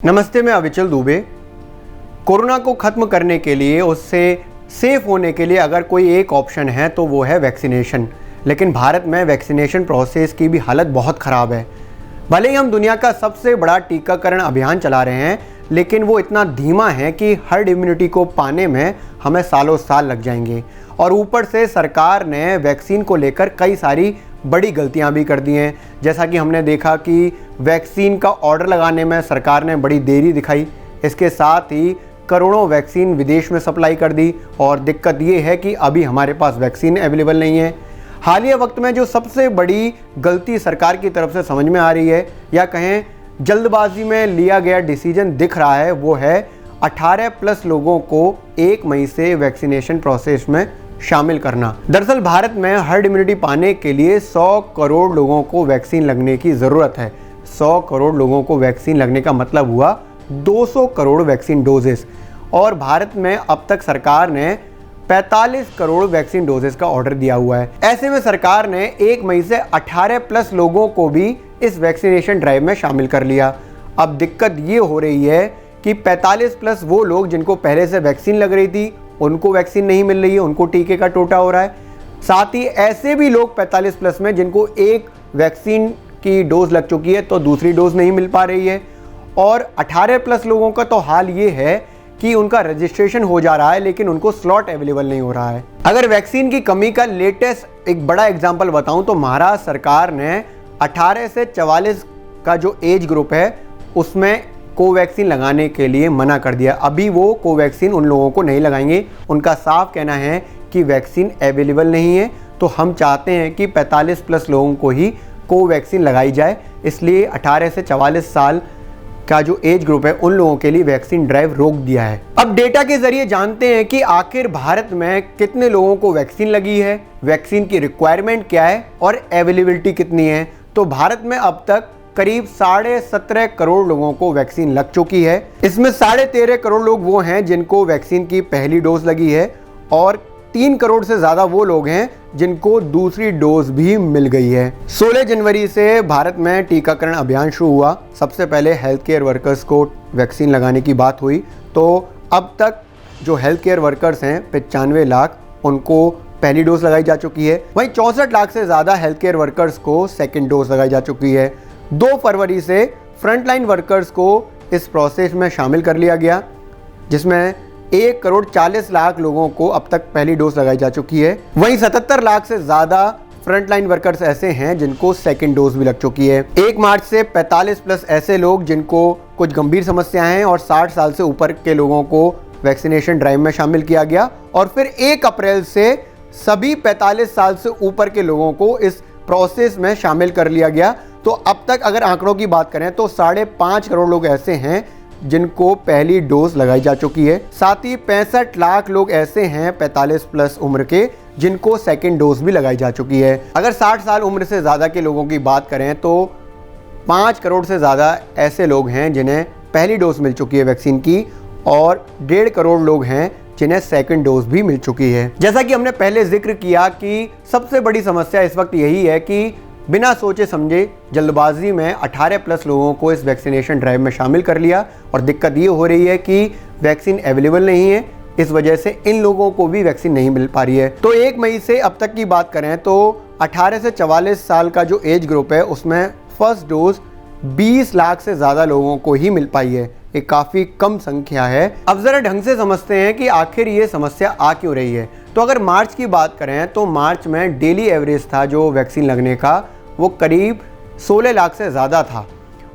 नमस्ते, मैं अविचल दुबे। कोरोना को ख़त्म करने के लिए, उससे सेफ होने के लिए अगर कोई एक ऑप्शन है तो वो है वैक्सीनेशन। लेकिन भारत में वैक्सीनेशन प्रोसेस की भी हालत बहुत ख़राब है। भले ही हम दुनिया का सबसे बड़ा टीकाकरण अभियान चला रहे हैं, लेकिन वो इतना धीमा है कि हर्ड इम्यूनिटी को पाने में हमें सालों साल लग जाएंगे। और ऊपर से सरकार ने वैक्सीन को लेकर कई सारी बड़ी गलतियां भी कर दी हैं। जैसा कि हमने देखा कि वैक्सीन का ऑर्डर लगाने में सरकार ने बड़ी देरी दिखाई। इसके साथ ही करोड़ों वैक्सीन विदेश में सप्लाई कर दी। और दिक्कत ये है कि अभी हमारे पास वैक्सीन अवेलेबल नहीं है। हालिया वक्त में जो सबसे बड़ी गलती सरकार की तरफ से समझ में आ रही है, या कहें जल्दबाजी में लिया गया डिसीजन दिख रहा है, वो है 18+ लोगों को 1 मई से वैक्सीनेशन प्रोसेस में शामिल करना। दरअसल भारत में हर्ड इम्यूनिटी पाने के लिए 100 करोड़ लोगों को वैक्सीन लगने की ज़रूरत है। 100 करोड़ लोगों को वैक्सीन लगने का मतलब हुआ 200 करोड़ वैक्सीन डोजेस। और भारत में अब तक सरकार ने 45 करोड़ वैक्सीन डोजेस का ऑर्डर दिया हुआ है। ऐसे में सरकार ने 1 मई से 18+ लोगों को भी इस वैक्सीनेशन ड्राइव में शामिल कर लिया। अब दिक्कत ये हो रही है कि 45+ वो लोग जिनको पहले से वैक्सीन लग रही थी, उनको वैक्सीन नहीं मिल रही है, उनको टीके का टोटा हो रहा है। साथ ही ऐसे भी लोग 45+ में जिनको एक वैक्सीन की डोज लग चुकी है तो दूसरी डोज नहीं मिल पा रही है। और 18+ लोगों का तो हाल ये है कि उनका रजिस्ट्रेशन हो जा रहा है, लेकिन उनको स्लॉट अवेलेबल नहीं हो रहा है। अगर वैक्सीन की कमी का लेटेस्ट एक बड़ा एग्जाम्पल बताऊं तो महाराष्ट्र सरकार ने 18 से 44 का जो एज ग्रुप है उसमें कोवैक्सीन लगाने के लिए मना कर दिया। अभी वो कोवैक्सीन उन लोगों को नहीं लगाएंगे। उनका साफ कहना है कि वैक्सीन अवेलेबल नहीं है। तो हम चाहते हैं कि 45+ लोगों को ही कोवैक्सीन लगाई जाए। इसलिए 18 से 44 साल का जो एज ग्रुप है उन लोगों के लिए वैक्सीन ड्राइव रोक दिया है। अब डेटा के जरिए जानते हैं कि आखिर भारत में कितने लोगों को वैक्सीन लगी है, वैक्सीन की रिक्वायरमेंट क्या है और अवेलेबिलिटी कितनी है। तो भारत में अब तक करीब 17.5 करोड़ लोगों को वैक्सीन लग चुकी है। इसमें 13.5 करोड़ लोग वो हैं जिनको वैक्सीन की पहली डोज लगी है, और 3 करोड़ से ज़्यादा वो लोग हैं जिनको दूसरी डोज भी मिल गई है। 16 जनवरी से भारत में टीकाकरण अभियान शुरू हुआ। सबसे पहले हेल्थ केयर वर्कर्स को वैक्सीन लगाने की बात हुई। तो अब तक जो हेल्थ केयर वर्कर्स हैं 95 लाख, उनको पहली डोज लगाई जा चुकी है। वहीं 64 लाख से ज़्यादा हेल्थ केयर वर्कर्स को सेकेंड डोज लगाई जा चुकी है। 2 फरवरी से फ्रंटलाइन वर्कर्स को इस प्रोसेस में शामिल कर लिया गया, जिसमें 1 करोड़ 40 लाख लोगों को अब तक पहली डोज लगाई जा चुकी है। वहीं 77 लाख से ज़्यादा फ्रंटलाइन वर्कर्स ऐसे हैं जिनको सेकेंड डोज भी लग चुकी है। 1 मार्च से 45+ ऐसे लोग जिनको कुछ गंभीर समस्याएं हैं और 60 साल से ऊपर के लोगों को वैक्सीनेशन ड्राइव में शामिल किया गया। और फिर 1 अप्रैल से सभी 45 साल से ऊपर के लोगों को इस प्रोसेस में शामिल कर लिया गया। तो अब तक अगर आंकड़ों की बात करें तो 5.5 करोड़ लोग ऐसे हैं जिनको पहली डोज लगाई जा चुकी है। साथ ही 65 लाख लोग ऐसे हैं 45+ उम्र के जिनको सेकेंड डोज भी लगाई जा चुकी है। अगर 60 साल उम्र से ज़्यादा के लोगों की बात करें तो 5 करोड़ से ज़्यादा ऐसे लोग हैं जिन्हें पहली डोज मिल चुकी है वैक्सीन की, और 1.5 करोड़ लोग हैं जिन्हें सेकंड डोज भी मिल चुकी है। जैसा कि हमने पहले जिक्र किया कि सबसे बड़ी समस्या इस वक्त यही है कि बिना सोचे समझे जल्दबाजी में 18+ लोगों को इस वैक्सीनेशन ड्राइव में शामिल कर लिया। और दिक्कत ये हो रही है कि वैक्सीन अवेलेबल नहीं है, इस वजह से इन लोगों को भी वैक्सीन नहीं मिल पा रही है। तो 1 मई से अब तक की बात करें तो 18 से 44 साल का जो एज ग्रुप है उसमें फर्स्ट डोज 20 लाख से ज़्यादा लोगों को ही मिल पाई है। ये काफ़ी कम संख्या है। अब ज़रा ढंग से समझते हैं कि आखिर ये समस्या आ क्यों रही है। तो अगर मार्च की बात करें तो मार्च में डेली एवरेज था जो वैक्सीन लगने का, वो करीब 16 लाख से ज़्यादा था।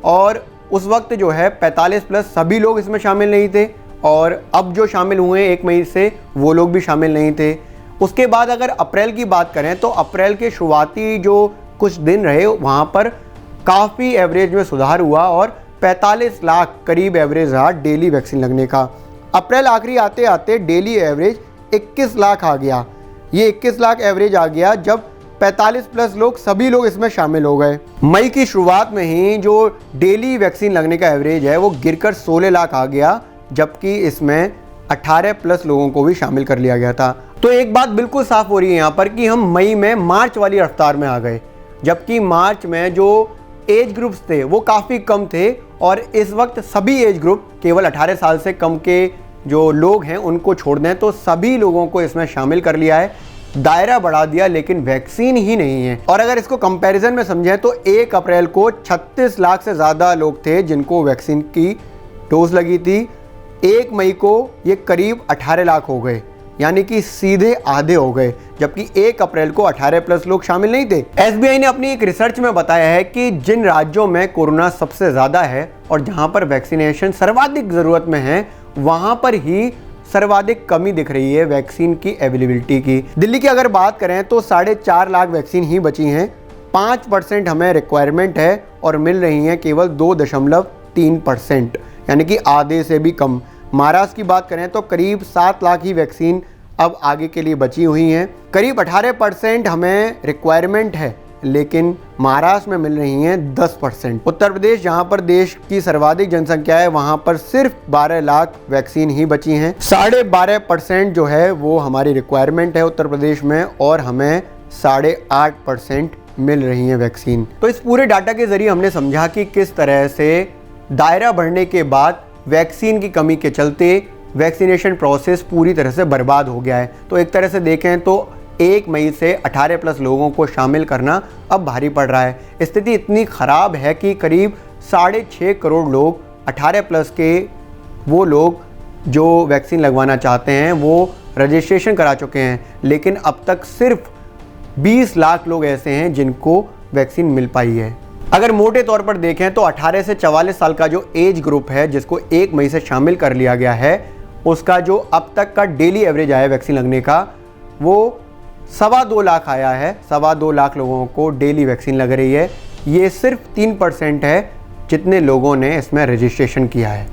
और उस वक्त जो है 45+ सभी लोग इसमें शामिल नहीं थे, और अब जो शामिल हुए 1 मई से वो लोग भी शामिल नहीं थे। उसके बाद अगर अप्रैल की बात करें तो अप्रैल के शुरुआती जो कुछ दिन रहे वहाँ पर काफ़ी एवरेज में सुधार हुआ और 45 लाख करीब एवरेज रहा डेली वैक्सीन लगने का। अप्रैल आखिरी आते आते डेली एवरेज 21 लाख आ गया। ये 21 लाख एवरेज आ गया जब 45+ लोग सभी लोग इसमें शामिल हो गए। मई की शुरुआत में ही जो डेली वैक्सीन लगने का एवरेज है वो गिरकर 16 लाख आ गया, जबकि इसमें 18+ लोगों को भी शामिल कर लिया गया था। तो एक बात बिल्कुल साफ हो रही है यहाँ पर कि हम मई में मार्च वाली रफ्तार में आ गए, जबकि मार्च में जो एज ग्रुप्स थे वो काफ़ी कम थे और इस वक्त सभी एज ग्रुप, केवल 18 साल से कम के जो लोग हैं उनको छोड़ दें तो सभी लोगों को इसमें शामिल कर लिया है, दायरा बढ़ा दिया, लेकिन वैक्सीन ही नहीं है। और अगर इसको कंपैरिजन में समझें तो 1 अप्रैल को 36 लाख से ज़्यादा लोग थे जिनको वैक्सीन की डोज लगी थी। 1 मई को ये करीब 18 लाख हो गए, यानी कि सीधे आधे हो गए, जबकि 1 अप्रैल को 18+ लोग शामिल नहीं थे। SBI ने अपनी एक रिसर्च में बताया है कि जिन राज्यों में कोरोना सबसे ज़्यादा है और जहां पर वैक्सीनेशन सर्वाधिक ज़रूरत में है, वहां पर ही सर्वाधिक कमी दिख रही है वैक्सीन की अवेलेबिलिटी की। दिल्ली की अगर बात करें तो 4.5 लाख वैक्सीन ही बची हैं। 5% हमें रिक्वायरमेंट है और मिल रही हैं केवल 2.3%, यानी कि आधे से भी कम। महाराष्ट्र की बात करें तो करीब 7 लाख ही वैक्सीन अब आगे के लिए बची हुई हैं। करीब 18% हमें रिक्वायरमेंट है, लेकिन महाराष्ट्र में मिल रही हैं 10%। उत्तर प्रदेश, जहां पर देश की सर्वाधिक जनसंख्या है, वहां पर सिर्फ 12 लाख वैक्सीन ही बची हैं। 12.5% जो है वो हमारी रिक्वायरमेंट है उत्तर प्रदेश में, और हमें 8.5% मिल रही है वैक्सीन। तो इस पूरे डाटा के जरिए हमने समझा कि किस तरह से दायरा बढ़ने के बाद वैक्सीन की कमी के चलते वैक्सीनेशन प्रोसेस पूरी तरह से बर्बाद हो गया है। तो एक तरह से देखें तो 1 मई से 18+ लोगों को शामिल करना अब भारी पड़ रहा है। स्थिति इतनी ख़राब है कि करीब 6.5 करोड़ लोग 18+ के वो लोग जो वैक्सीन लगवाना चाहते हैं वो रजिस्ट्रेशन करा चुके हैं, लेकिन अब तक सिर्फ 20 लाख लोग ऐसे हैं जिनको वैक्सीन मिल पाई है। अगर मोटे तौर पर देखें तो 18 से 44 साल का जो एज ग्रुप है जिसको 1 मई से शामिल कर लिया गया है, उसका जो अब तक का डेली एवरेज आया वैक्सीन लगने का वो 2.25 लाख आया है। 2.25 लाख लोगों को डेली वैक्सीन लग रही है। ये सिर्फ 3% है जितने लोगों ने इसमें रजिस्ट्रेशन किया है।